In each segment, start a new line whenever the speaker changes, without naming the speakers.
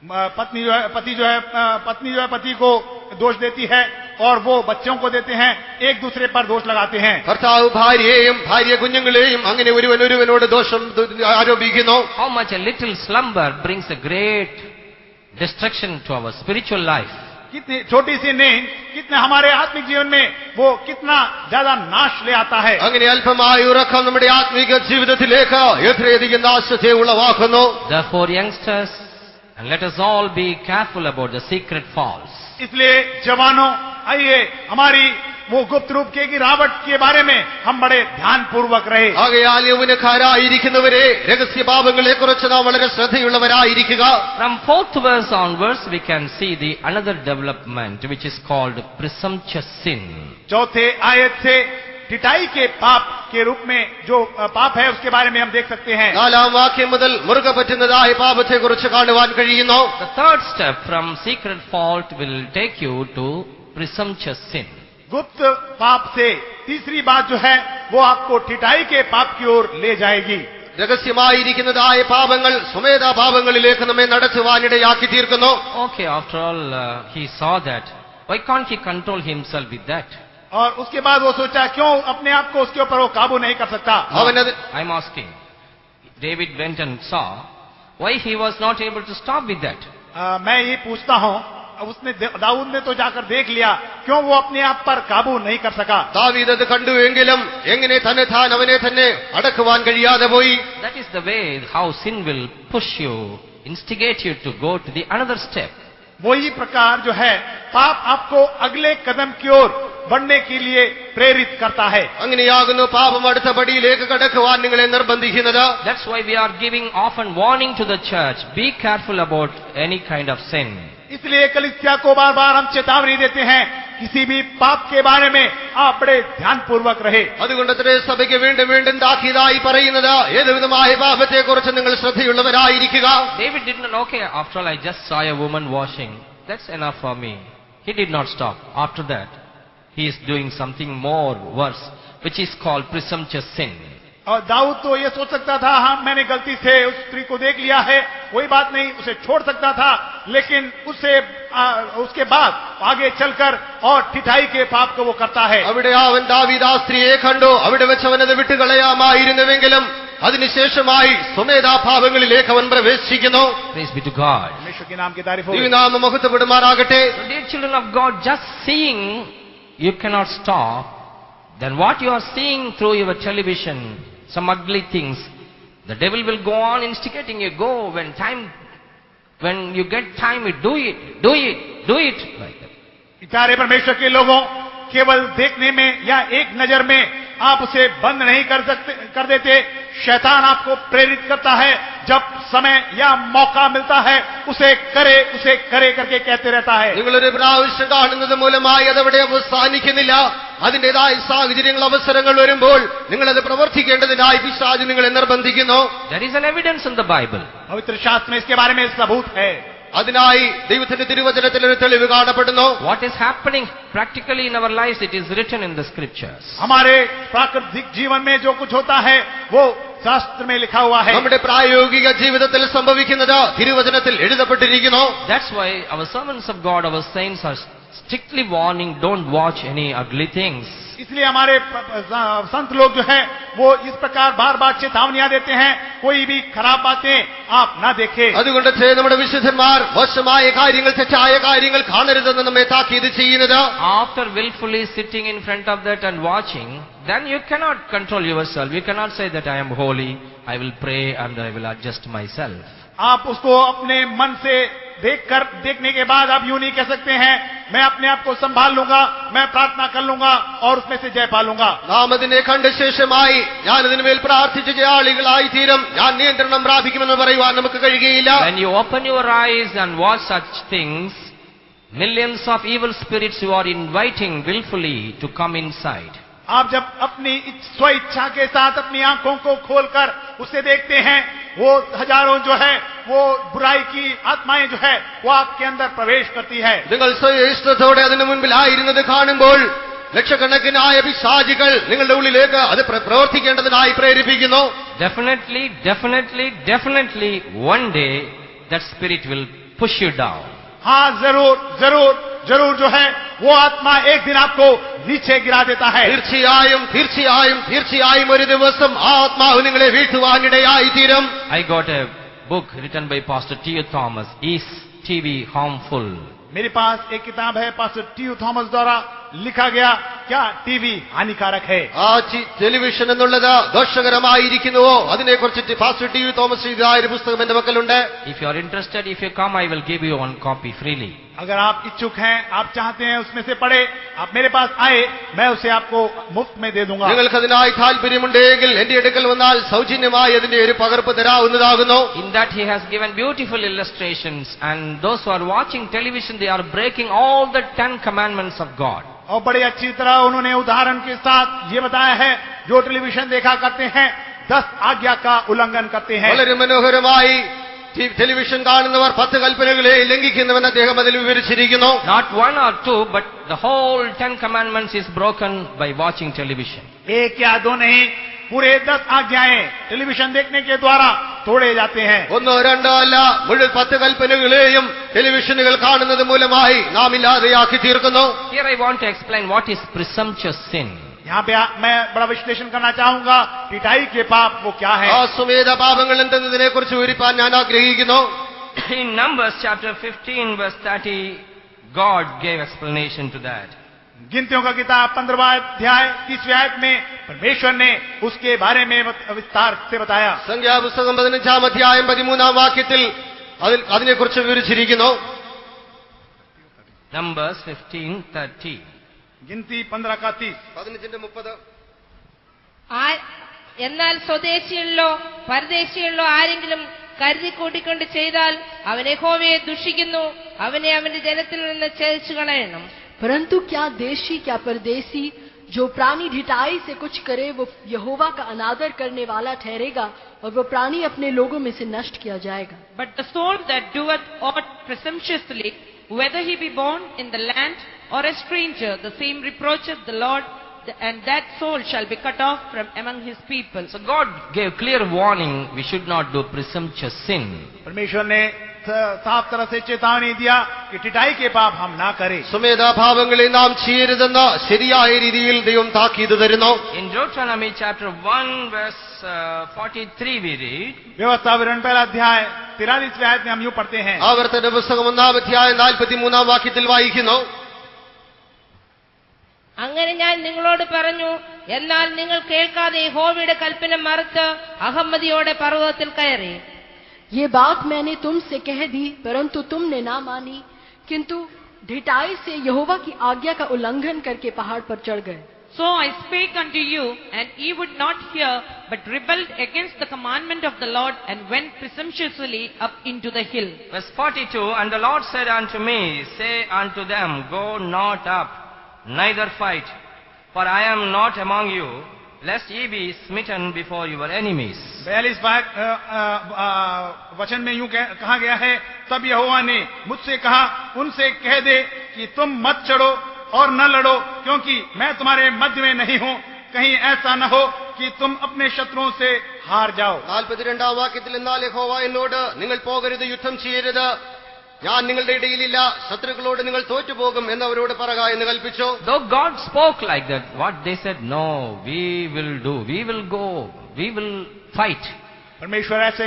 पत्नी जो है पति को दोष देती है और वो बच्चों को देते हैं, एक दूसरे पर दोष लगाते हैं.
ഭർത്താവ് ഭാര്യയെയും ഭാര്യ കുഞ്ഞുങ്ങളെയും അങ്ങനെ ഒരുവനോട് ദോഷം ആരോപിക്കുന്നു.
How much a little slumber brings a great destruction to our spiritual life.
कितनी छोटी सी नींद कितने हमारे आत्मिक जीवन में वो कितना ज्यादा नाश ले आता है.
അങ്ങനെ അല്പമായ ഉറക്കം നമ്മുടെ ആത്മിക ജീവിതത്തിലേക്ക് എത്രയധികം നാശത്തെ ഉളവാക്കുന്നു.
Therefore, youngsters, and let us all be careful about the secret falls.
इसलिए जवानों, आइए हमारी वो गुप्त रूप के गिरावट के बारे में हम बड़े ध्यान पूर्वक रहे.
ആകയാൽ യൗവനക്കാരായിരിക്കുന്നവരെ രഹസ്യപാപങ്ങളെ കുറിച്ച് നാം വളരെ ശ്രദ്ധയുള്ളവരായിരിക്കുക.
From 4th verse onwards we can see the another development which is called presumptuous sin.
चौथे आयत से टिटाई के पाप के रूप में जो पाप है उसके बारे में हम देख सकते हैं.
4-ാം വാക്യം മുതൽ മുറുകെ പറ്റുന്നതായ പാപത്തെ കുറിച്ച് കാണുവാൻ കഴിയുന്നു.
The third step from secret fault will take you to presumptuous sin.
गुप्त पाप से तीसरी बात जो है वो आपको टिटाई के पाप की ओर ले जाएगी.
രഹസ്യമായിരിക്കുന്നതായ പാപങ്ങൾ സ്വമേധാ പാപങ്ങളിലേക്ക് നമ്മെ നടത്തുവാനിടയാക്കി തീർക്കുന്നു.
Okay, after all he saw that, why can't he control himself with that?
और उसके बाद वो सोचा क्यों अपने आप को उसके ऊपर वो काबू नहीं कर सकता.
I'm asking, David went and saw, why he was not able to stop with that?
मैं ये पूछता हूँ, दाऊद ने तो जाकर देख लिया, क्यों वो अपने आप पर काबू नहीं कर सका.
ദാവീദ് അത് കണ്ടു എങ്കിലും എങ്ങനെ തന്നെത്താൻ അവനെ തന്നെ അടക്കുവാൻ കഴിയാതെ പോയി.
That is the way how sin will push you, instigate you to go to the another step.
वही प्रकार जो है पाप आपको अगले कदम की ओर बढ़ने के लिए प्रेरित करता है.
അങ്ങനെയാകുന്നു പാപം അടുത്ത പടിയിലേക്ക് കടക്കുവാൻ നിങ്ങളെ നിർബന്ധിക്കുന്നത്.
That's why we are giving often warning to the church, be careful about any kind of sin.
इसलिए कलीसिया को बार बार हम चेतावनी देते हैं, किसी भी पाप के बारे में आप बड़े ध्यान पूर्वक रहे.
അതുകൊണ്ട് സഭയ്ക്ക് വീണ്ടും വീണ്ടും താക്കീതായി പറയുന്നത് ഏതുവിധമായ പാപത്തെ കുറിച്ച് നിങ്ങൾ ശ്രദ്ധയുള്ളവരായിരിക്കുക.
David did not, okay, after all I just saw a woman washing, that's enough for me. He did not stop. After that he is doing something more worse, which is called presumptuous sin.
और दाऊद तो ये सोच सकता था, हाँ मैंने गलती से उस स्त्री को देख लिया है, कोई बात नहीं, उसे छोड़ सकता था, लेकिन उसके बाद आगे चलकर और ठिठाई के पाप को वो करता है.
അവിടെ അവൻ ദാവീദ് ആ സ്ത്രീയെ കണ്ടു, അവിടെ വെച്ച് അവനത് വിട്ടുകളയാമായിരുന്നുവെങ്കിലും അതിനുശേഷമായി സ്വമേധാ പാപങ്ങളിലേക്ക് അവൻ പ്രവേശിക്കുന്നു.
Praise be to God.
परमेश्वर के नाम की तारीफ हो.
ദൈവനാമം മഹത്വപ്പെടുമാറാകട്ടെ.
Dear children of God, just seeing you cannot stop. Then what you are seeing through your television, some ugly things, the devil will go on instigating you. Go when you get time, do it. Like that.
प्यारे परमेश्वर के लोगों, केवल देखने में या एक नजर में आप उसे बंद नहीं कर देते. शैतान आपको प्रेरित करता है, जब समय या मौका मिलता है उसे करे करके कहते रहता है.
നിങ്ങളൊരു പ്രാവശ്യം കാണുന്നത് മൂലമായി അതവിടെ അവസാനിക്കുന്നില്ല. അതിന്റേതായ സാഹചര്യങ്ങൾ അവസരങ്ങൾ വരുമ്പോൾ നിങ്ങളത് പ്രവർത്തിക്കേണ്ടതിനായി പിശാച് നിങ്ങളെ നിർബന്ധിക്കുന്നു.
There is an evidence in the Bible.
पवित्र शास्त्र में इसके बारे में सबूत है.
അതിനായി ദൈവത്തിന്റെ തിരുവചനത്തിൽ ഒരു തെളിവ് കാണപ്പെടുന്നു.
What is happening practically in our lives, it is written in the scriptures.
हमारे प्राकृतिक जीवन में जो कुछ होता है वो शास्त्र में लिखा हुआ है.
നമ്മുടെ പ്രായോഗിക ജീവിതത്തിൽ സംഭവിക്കുന്നത് തിരുവചനത്തിൽ എഴുതപ്പെട്ടിരിക്കുന്നു.
That's why our servants of God, our saints are strictly warning, don't watch any ugly things.
इसलिए हमारे संत लोग जो हैं वो इस प्रकार बार बार चेतावनियां देते हैं, कोई भी खराब बातें आप ना देखें.
അതുകൊണ്ട് നമ്മുടെ വിശുദ്ധന്മാർ മോശമായ കാര്യങ്ങൾ, തെറ്റായ കാര്യങ്ങൾ കാണരുതെന്ന് നമ്മെ താക്കീത് ചെയ്യുന്നത്.
After willfully sitting in front of that and watching, then you cannot control yourself. You cannot say that I am holy, I will pray and I will adjust myself.
आप उसको अपने मन से देखने के बाद आप यूं नहीं कह सकते हैं, मैं अपने आप को संभाल लूंगा, मैं प्रार्थना कर लूंगा और उसमें से जय पा लूंगा.
നാം അതിനെ കണ്ട ശേഷമായി ഞാൻ ഇതിനുമേൽ പ്രാർത്ഥിച്ച ആളുകളായി തീരും, ഞാൻ നിയന്ത്രണം പ്രാപിക്കുമെന്ന് പറയുവാൻ നമുക്ക് കഴിയുകയില്ല.
When you open your eyes and watch such things, millions of evil spirits you are inviting willfully to come inside.
आप जब अपनी स्व इच्छा के साथ अपनी आंखों को खोलकर उसे देखते हैं, वो हजारों जो है वो बुराई की आत्माएं जो है वो आपके अंदर प्रवेश करती है.
നിങ്ങൾ സ്വയഷ്ടത്തോടെ അതിനു മുൻപിലായിരുന്നത് കാണുമ്പോൾ ലക്ഷക്കണക്കിനായ പിശാചുകൾ നിങ്ങളുടെ ഉള്ളിലേക്ക് അത് പ്രവർത്തിക്കേണ്ടതിനായി പ്രേരിപ്പിക്കുന്നു.
Definitely one day that spirit will push you down.
हाँ, जरूर जरूर जरूर जो है वो आत्मा एक दिन आपको नीचे गिरा देता है.
തീർച്ചയായും തീർച്ചയായും തീർച്ചയായും ഒരു ദിവസം ആ ആത്മാവ് നിങ്ങളെ വീഴ്ത്തുവാനിടയായി തീരും.
I got a book written by Pastor T.U. Thomas, Is TV Harmful?
मेरे पास एक किताब है पास्टर टी.यू. थॉमस द्वारा लिखा गया, क्या टीवी हानिकारक है.
ആ ടെലിവിഷൻ എന്നുള്ളത് ദോഷകരമായിരിക്കുന്നുവോ അതിനെക്കുറിച്ച് പാസ്റ്റർ ടി.യു. തോമസ് എഴുതിയ ഒരു പുസ്തകം എന്റെ പക്കലുണ്ട്.
If you are interested, if you come, I will give you one copy freely.
अगर आप इच्छुक हैं, आप चाहते हैं उसमें से पढ़े, आप मेरे पास आए, मैं उसे आपको मुफ्त में दे दूंगा.
നിങ്ങൾക്ക് അതിനായി താല്പര്യമുണ്ടെങ്കിൽ എന്റെ അടുക്കൽ വന്നാൽ സൗജന്യമായി അതിന്റെ ഒരു പകർപ്പ് തരാവുന്നതാകുന്നു.
In that he has given beautiful illustrations, and those who are watching television, they are breaking all the 10 commandments of God.
और बड़ी अच्छी तरह उन्होंने उदाहरण के साथ ये बताया है, जो टेलीविजन देखा करते हैं 10 आज्ञा का उल्लंघन करते हैं.
വളരെ മനോഹരമായി ടെലിവിഷൻ കാണുന്നവർ 10 കൽപ്പനകളെ ലംഘിക്കുന്നുവെന്ന് അദ്ദേഹം അതിൽ വിവരിച്ചിരിക്കുന്നു.
Not 1 or 2, but the whole 10 commandments is broken by watching television.
एक या दो नहीं, पूरे 10 आज्ञाएं टेलीविजन देखने के द्वारा तोड़े जाते हैं.
ഒന്നോ രണ്ടോ അല്ല, മുഴുവൻ 10 കൽപ്പനകളെയും ടെലിവിഷനുകൾ കാണുന്നത് മൂലമായി നാം ഇല്ലാതെയാക്കി തീർക്കുന്നു.
Here I want to explain what is presumptuous sin.
यहाँ पे मैं बड़ा विश्लेषण करना चाहूंगा, पिटाई के पाप वो क्या है.
ആ സുമേധ പാപങ്ങൾ എന്തെന്നതിനെ കുറിച്ച് വിവരിപ്പാൻ ഞാൻ ആഗ്രഹിക്കുന്നു.
In Numbers chapter 15 verse 30, God gave explanation to that.
गिनतियों का किताब 15वां अध्याय 30वें आयत में परमेश्वर ने उसके बारे में विस्तार से बताया.
സംഖ്യാപുസ്തകം 15-ാം അധ്യായം 13-ാം വാക്യത്തിൽ അതിനെക്കുറിച്ച് വിവരിച്ചിരിക്കുന്നു.
Numbers 15:30.
गिनती 15 का 30.
15-30.
എന്നാൽ സ്വദേശികളിലോ പരദേശികളിലോ ആരെങ്കിലും കരുതി കൂട്ടിക്കൊണ്ട് ചെയ്താൽ അവൻ യഹോവയെ ദുഷിക്കുന്നു, അവനെ അവന്റെ ജനത്തിൽ നിന്ന് ഛേദിച്ചു കളയണം.
परंतु क्या देशी क्या परदेसी जो प्राणी ढिठाई से कुछ करे वो यहोवा का अनादर करने वाला ठहरेगा और वो प्राणी अपने लोगों में से नष्ट किया जाएगा.
But the soul that doeth aught presumptuously, whether he be born in the land or a stranger, the same reproacheth the Lord, and that soul shall be cut off from among his people.
So God gave clear warning, we should not do presumptuous sin.
परमेश्वर ने साफ तरह से चेतावनी दिया कि टिटाई के पाप हम ना करें.
സുമേധാഭാവങ്ങളെ നാം ചെയ്യരുതെന്ന് ശരിയായ രീതിയിൽ ദൈവം താക്കീത് തരുന്നു.
In Deuteronomy chapter 1 verse 43 we read,
व्यवस्था विवरण पहला अध्याय 43वें आयत में हम यूं पढ़ते हैं.
ആവർത്തന പുസ്തകം 1-ാം അധ്യായം 43-ാം വാക്യത്തിൽ വായിക്കുന്നു.
അങ്ങനെ ഞാൻ നിങ്ങളോട് പറഞ്ഞു, എന്നാൽ നിങ്ങൾ കേൾക്കാതെ യഹോവയുടെ കൽപ്പന മറുത്ത് അഹമ്മദിയോടെ പർവ്വതത്തിൽ കയറി.
ये बात मैंने तुमसे कह दी परंतु तुमने ना मानी, किंतु ढिठाई से यहोवा की आज्ञा का उल्लंघन करके पहाड़ पर चढ़ गए.
So I spake unto you, and ye would not hear, but rebelled against the commandment of the Lord, and went presumptuously up into the hill.
verse 42, and the Lord said unto me, say unto them, go not up, neither fight, for I am not among you, lest ye be smitten before your enemies.
42 वचन में यूं कहा गया है, तब यहोवा ने मुझसे कहा, उनसे कह दे कि तुम मत चढ़ो और न लड़ो, क्योंकि मैं तुम्हारे मध्य में नहीं हूं, कहीं ऐसा न हो कि तुम अपने शत्रुओं से हार जाओ.
42-ാം വാക്യത്തിൽ എന്നാൽ യഹോവ എന്നോട്, നിങ്ങൾ പോകരുത്, യുദ്ധം ചെയ്യരുത്, ഞാൻ നിങ്ങളുടെ ഇടയിലില്ല, ശത്രുക്കളോട് നിങ്ങൾ തോറ്റുപോകും എന്നവരോട് പറക എന്ന് കൽപ്പിച്ചു.
Though God spoke like that, what they said, no, we will do, we will go, we will fight.
परमेश्वर ऐसे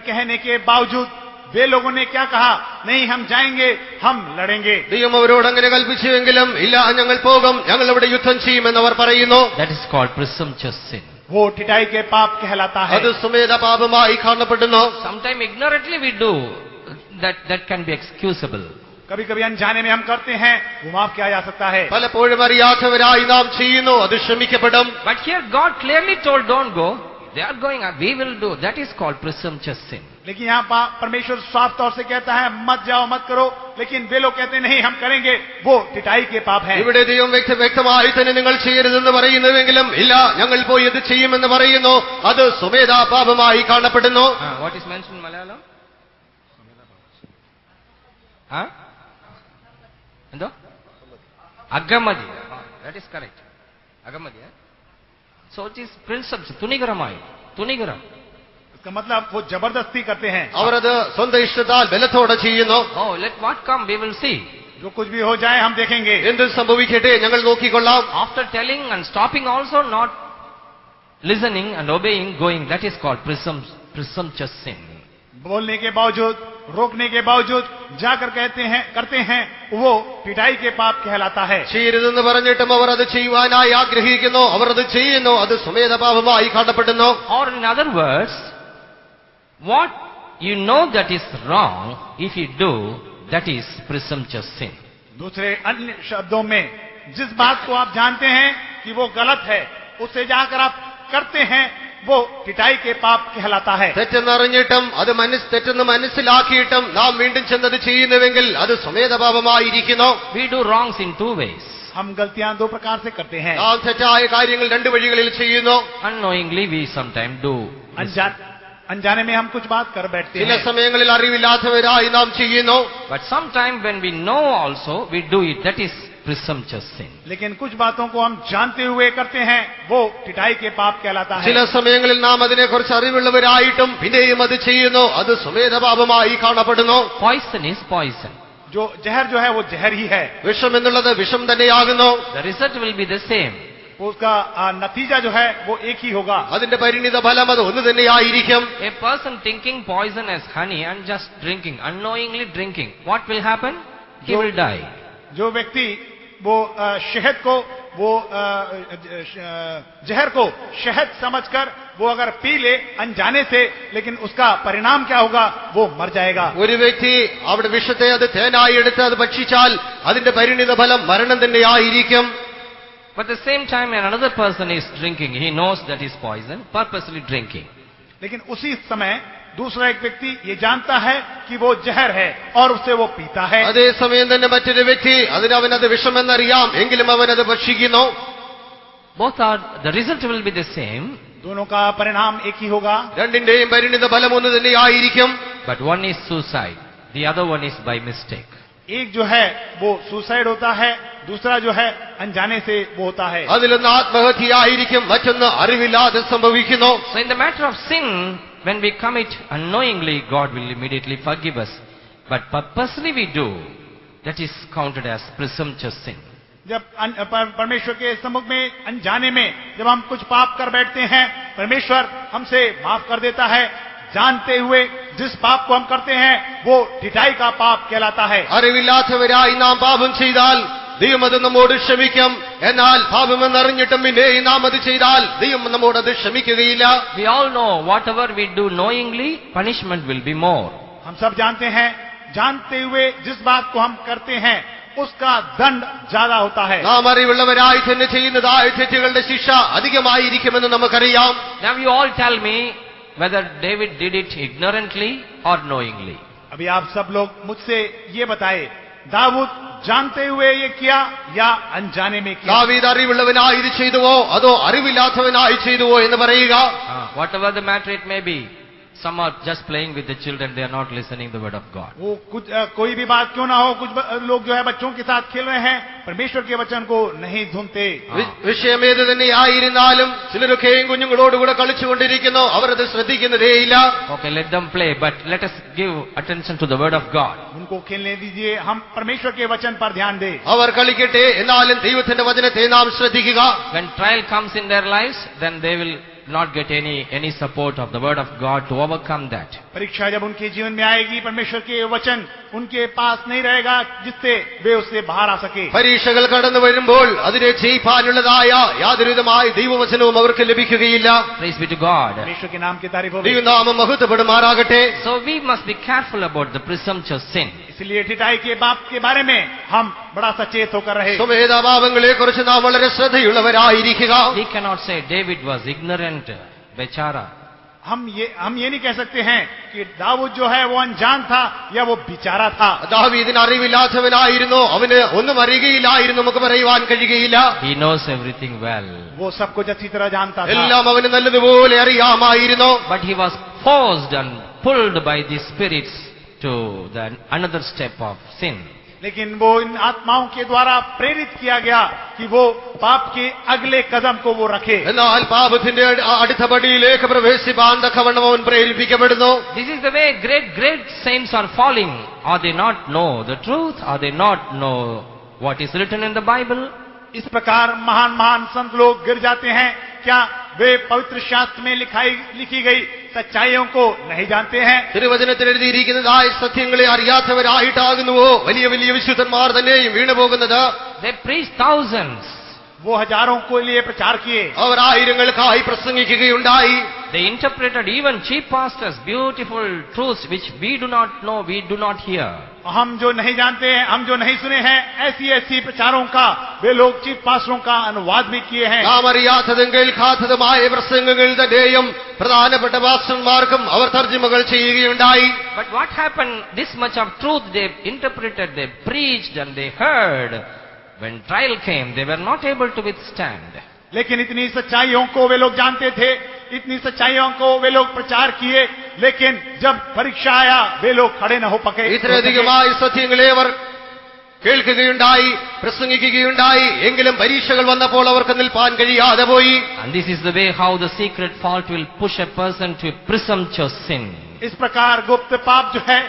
कहने के बावजूद वे लोगों ने क्या कहा, नहीं हम जाएंगे, हम लड़ेंगे.
ദൈവം അവരോട് അങ്ങനെ കൽപ്പിച്ചുവെങ്കിലും ഇല്ല, ഞങ്ങൾ പോകും, ഞങ്ങൾ അവിടെ യുദ്ധം ചെയ്യുമെന്നവർ പറയുന്നു.
That is called presumptuous sin.
वो टिटाई के पाप कहलाता है.
അത് സുമേധ പാപമായി കാണപ്പെടുന്നു.
Sometimes ignorantly we do, that can be excusable.
कभी कभी अनजाने में हम करते हैं, वो माफ किया जा सकता है.
പലപ്പോഴും അറിയാത്തവരായി നാം ചെയ്യുന്നു, അത് ക്ഷമിക്കപ്പെടും.
But here God clearly told, don't go. They are going, we will do. That is called presumptuous sin.
लेकिन यहाँ परमेश्वर साफ तौर से कहता है मत जाओ, मत करो, लेकिन वे लोग कहते नहीं हम करेंगे, वो टिटाई के पाप है.
ഇവിടെ ദൈവം വ്യക്തമായി തന്നെ നിങ്ങൾ ചെയ്യരുതെന്ന് പറയുന്നുവെങ്കിലും ഇല്ല, ഞങ്ങൾ പോയി ഇത് ചെയ്യുമെന്ന് പറയുന്നു, അത് സുമേധാ പാപമായി കാണപ്പെടുന്നു.
What is mentioned in Malayalam? എന്തോ അഗമതി. That is correct. അഗമതി. So it is presumptuous, തുണികരമായി, തുണികരം.
इसका मतलब वो जबरदस्ती करते हैं।
അവരത് സ്വന്തം ഇഷ്ടത്താൽ ബലത്തോടെ ചെയ്യുന്നു.
Oh, let what come, we will see.
जो कुछ भी हो जाए हम देखेंगे।
എന്ത് സംഭവിക്കട്ടെ ഞങ്ങൾ നോക്കിക്കൊള്ളാം.
After telling and stopping also, not listening and obeying, going, that is called presumptuous sin.
बोलने के बावजूद, रोकने के बावजूद जाकर करते हैं, वो पिटाई के पाप कहलाता है।
ചെയ്യരുതെന്ന് പറഞ്ഞിട്ടും അവർ അത് ചെയ്യുവാനായി ആഗ്രഹിക്കുന്നു, അവർ അത് ചെയ്യുന്നു, അത് സ്വമേധ പാപമായി കാണപ്പെടുന്നു.
Or in other words, what you know that is wrong, if you do, that is presumptuous sin.
दूसरे अन्य शब्दों में, जिस बात को आप जानते हैं कि वो गलत है, उससे जाकर आप करते हैं, वो पिटाई के पाप कहलाता है।
തെറ്റെന്നറിഞ്ഞിട്ടും അത് തെറ്റെന്ന് മനസ്സിലാക്കിയിട്ടും നാം വീണ്ടും ചെന്നത് ചെയ്യുന്നുവെങ്കിൽ അത് സ്വമേധ പാപമായിരിക്കുന്നു.
We do wrongs in two ways.
हम गलतियां दो प्रकार से करते हैं।
നാം തെറ്റായ കാര്യങ്ങൾ രണ്ട് വഴികളിൽ ചെയ്യുന്നു.
Unknowingly we sometimes do.
अनजाने में हम कुछ बात कर बैठते
ചില
हैं।
സമയങ്ങളിൽ അറിവില്ലാത്തവരായി നാം ചെയ്യുന്നു.
But sometimes when we know also, we do it. That is presumptuous sin.
लेकिन कुछ बातों को हम जानते हुए करते हैं, वो पिटाई के पाप कहलाता है।
ചില സമയങ്ങളിൽ നാം അതിനെക്കുറിച്ച് അറിവുള്ളവരായിട്ടും പിന്നെയും അത് ചെയ്യുന്നു, അത് സ്വമേധ പാപമായി കാണപ്പെടുന്നു.
Poison is poison.
जो है वो जहर ही है।
വിഷം എന്നുള്ളത് വിഷം തന്നെയാകുന്നു.
The result will be the same.
उसका नतीजा जो है वो एक ही होगा।
അതിന്റെ പരിണിത ഫലം അത് ഒന്ന് തന്നെയായിരിക്കും.
A person thinking poison as honey and just drinking, unknowingly drinking, what will happen? He will die.
जो व्यक्ति वो शहद को, वो जहर को शहद समझकर वो अगर पी ले अनजाने से, लेकिन उसका परिणाम क्या होगा? वो मर जाएगा।
ഒരു വ്യക്തി അവിടെ വിഷത്തെ അത് തേനായി എടുത്ത് അത് ഭക്ഷിച്ചാൽ അതിന്റെ പരിണിത ഫലം മരണം തന്നെയായിരിക്കും.
But at the same time, when another person is drinking, he knows that is poison, purposely drinking.
लेकिन उसी समय दूसरा एक व्यक्ति ये जानता है कि वो जहर है और उससे वो पीता है।
അതേസമയം തന്നെ മറ്റൊരു വ്യക്തി അവനത് വിഷമെന്നറിയാം, എങ്കിലും അവനത് ഭക്ഷിക്കുന്നു.
Both are, the result will be the same.
दोनों का परिणाम एक ही होगा।
രണ്ടിന്റെയും പരിണിത ഫലം ഒന്ന് തന്നെയായിരിക്കും.
But one is suicide, the other one is by mistake.
एक जो है वो सुसाइड होता है, दूसरा जो है अनजाने से वो होता है।
അതിലൊന്ന് ആത്മഹത്യയായിരിക്കും, മറ്റൊന്ന് അറിവില്ലാതെ സംഭവിക്കുന്നു.
So in the matter of sin, when we commit unknowingly, God will immediately forgive us. But purposely we do, that is counted as presumptuous sin.
जब परमेश्वर के सम्मुख में अनजाने में जब हम कुछ पाप कर बैठते हैं, परमेश्वर हमसे माफ कर देता है। जानते हुए जिस पाप को हम करते हैं, वो पिटाई का पाप कहलाता है।
അറിവില്ലാത്തവരായി നാം പാപം ചെയ്താൽ ദൈവം അത് നമ്മോട് ക്ഷമിക്കും. എന്നാൽ പാപമെന്നറിഞ്ഞിട്ടും പിന്നെ നാം അത് ചെയ്താൽ ദൈവം നമ്മോട് അത് ക്ഷമിക്കുകയില്ല.
We all know whatever we do knowingly, punishment will be more.
हम सब जानते हैं, जानते हुए जिस बात को हम करते हैं उसका दंड ज्यादा होता है।
നാം അറിവുള്ളവരായി തന്നെ ചെയ്യുന്നതായ തെറ്റുകളുടെ ശിക്ഷ അധികമായിരിക്കുമെന്ന് നമുക്കറിയാം.
Now you all tell me whether David did it ignorantly or knowingly.
अभी आप सब लोग मुझसे ये बताए, दाऊद जानते हुए ये किया या अनजाने में किया?
ദാവീദ് അറിവുള്ളവനായി ഇത് ചെയ്തുവോ അതോ അറിവില്ലാത്തവനായി ചെയ്തുവോ എന്ന് പറയുക.
Whatever the matter it may be, some are just playing with the children, they are not listening the word of God.
वो कुछ कोई भी बात क्यों ना हो, कुछ लोग जो है बच्चों के साथ खेल रहे हैं, परमेश्वर के वचन को नहीं सुनते।
വിഷയം ഏത് തന്നെയായിരുന്നാലും ചിലരൊക്കെയും കുഞ്ഞുങ്ങളോടുകൂടെ കളിച്ചുകൊണ്ടിരിക്കുന്നു, അവരത് ശ്രദ്ധിക്കുന്നതേയില്ല.
Okay, let them play, but let us give attention to the word of God.
उनको खेलने दीजिए, हम परमेश्वर के वचन पर ध्यान दें।
അവർ കളിക്കട്ടെ, എന്നാലും ദൈവത്തിന്റെ വചനത്തെ നാം ശ്രദ്ധിക്കുക.
When trial comes in their lives, then they will not get any support of the word of God to overcome that.
परीक्षा जब उनके जीवन में आएगी, परमेश्वर के वचन उनके पास नहीं रहेगा जिससे वे उससे बाहर आ सके।
പരീക്ഷകൾ കടന്നു വരുമ്പോൾ അതിനെ ജയിക്കാനുള്ളതായ യാതൊരുവിധമായ ദൈവവചനവും അവർക്ക് ലഭിക്കുകയില്ല.
Praise be to God.
परमेश्वर के नाम की तारीफ हो।
ദൈവനാമം മഹത്വപ്പെടുമാറാകട്ടെ.
So we must be careful about the presumptuous sin.
इसलिए ठिठाई के पाप के बारे में हम बड़ा सचेत होकर रहे।
സ്വമേധാഭാവങ്ങളെ കുറിച്ച് നാം വളരെ ശ്രദ്ധയുള്ളവരായിരിക്കുക.
We cannot say David was ignorant, bechara.
हम ये नहीं कह सकते हैं कि दाऊद जो है वो अनजान था या वो बेचारा था।
ദാവീദിന് അറിവില്ലാത്തവനായിരുന്നു, അവന് ഒന്നും അറിയുകയില്ലായിരുന്നു നമുക്ക് പറയുവാൻ കഴിയുകയില്ല.
He knows everything well.
वो सब कुछ अच्छी तरह जानता था,
എല്ലാം അവന് നല്ലതുപോലെ അറിയാമായിരുന്നു.
But he was forced and pulled by the spirits to the another step of sin.
लेकिन वो इन आत्माओं के द्वारा प्रेरित किया गया कि वो पाप के अगले कदम को वो रखे।
എന്നാൽ പാപത്തിന്റെ അടുത്ത പടിയിലേക്ക് പ്രവേശിപ്പാൻ തക്കവണ്ണം അവൻ പ്രേരിപ്പിക്കപ്പെടുന്നു.
This is the way great saints are falling. Are they not know the truth? Are they not know what is written in the Bible?
इस प्रकार महान संत लोग गिर जाते हैं, क्या वे पवित्र शास्त्र में लिखी गई सच्चाइयों को नहीं जानते हैं?
തിരുവചനത്തിൽ എഴുതിയിരിക്കുന്നതായ സത്യങ്ങളെ അറിയാത്തവരായിട്ടാകുന്നുവോ വലിയ വലിയ വിശുദ്ധന്മാർ തന്നെയും വീണുപോകുന്നത്?
They preach thousands.
वो हजारों को लिए प्रचार किए,
അവർ ആയിരങ്ങൾക്കായി പ്രസംഗിക്കുകയുണ്ടായി.
They interpreted even chief pastors beautiful truths which we do not know, we do not hear.
हम जो नहीं जानते हैं, हम जो नहीं सुने हैं, ऐसी प्रचारों का वे लोग चीफ पास्टरों का अनुवाद भी किए हैं.
നാം അറിയാത്തതും കേൾക്കാത്തതുമായ പ്രസംഗങ്ങൾ തന്നെയും പ്രധാനപ്പെട്ട പാസ്റ്റർമാർക്കും അവർ തർജ്ജിമകൾ ചെയ്യുകയുണ്ടായി.
But what happened? This much of truth they interpreted, they preached and they heard. When trial came, they were not able to withstand.
लेकिन इतनी सच्चाइयों को वे लोग जानते थे, इतनी सच्चाइयों को वे लोग प्रचार किए, लेकिन जब परीक्षा आया वे लोग खड़े न हो पके.
ഇത്രയധികമായ സത്യങ്ങളെ അവർ കേൾക്കുകയുണ്ടായി, പ്രസംഗിക്കുകയുണ്ടായി. എങ്കിലും പരീക്ഷകൾ വന്നപ്പോൾ അവർക്ക് നിൽപ്പാൻ കഴിയാതെ പോയി.
And this is the way how the secret fault will push a person to presumptuous sin.
इस प्रकार गुप्त पाप जो है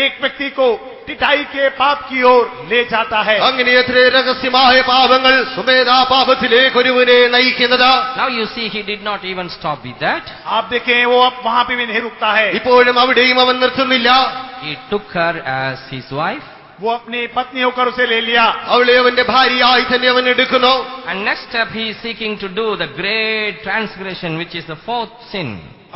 एक व्यक्ति को टिटाई के पाप की ओर ले जाता है.
അങ്ങനെ എത്ര രഹസ്യമായ പാപങ്ങൾ സുമേധാ പാപത്തിലേക്ക് ഒരുവനെ നയിക്കുന്നത്.
Now you see he did not even stop with that.
आप देखें वो अब वहां पे भी नहीं रुकता है.
ഇപ്പോഴും അവിടെയും അവൻ നിർത്തുന്നില്ല.
He took her as his wife.
वो अपनी पत्नी होकर उसे ले लिया.
അവളെ അവന്റെ ഭാര്യയായി തന്നെ അവൻ എടുക്കുന്നു.
And next step he is seeking to do the great transgression which is the fourth sin.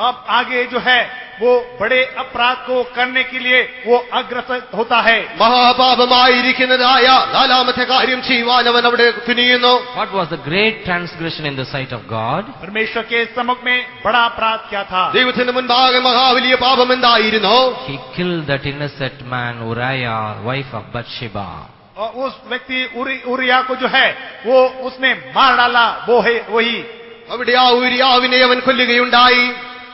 अब आगे जो है वो बड़े अपराध को करने के लिए वो अग्रसर होता है.
മഹാപാപമായിരിക്കുന്നതായ നാലാമത്തെ കാര്യം ചെയ്യുവാൻ അവൻ അവിടെ തുനിയുന്നു.
What was the great transgression in the sight of God?
परमेश्वर के सम्मुख में बड़ा अपराध क्या था?
ദൈവത്തിന് മുൻപാകെ മഹാവലിയ പാപം എന്തായിരുന്നു?
He killed that innocent man Uriah, wife of Bathsheba.
और उस व्यक्ति उरिया को जो है वो उसने मार डाला. वो है वही.
അവിടെ ആ ഊരിയാവിനെ അവൻ കൊല്ലുകയുണ്ടായി.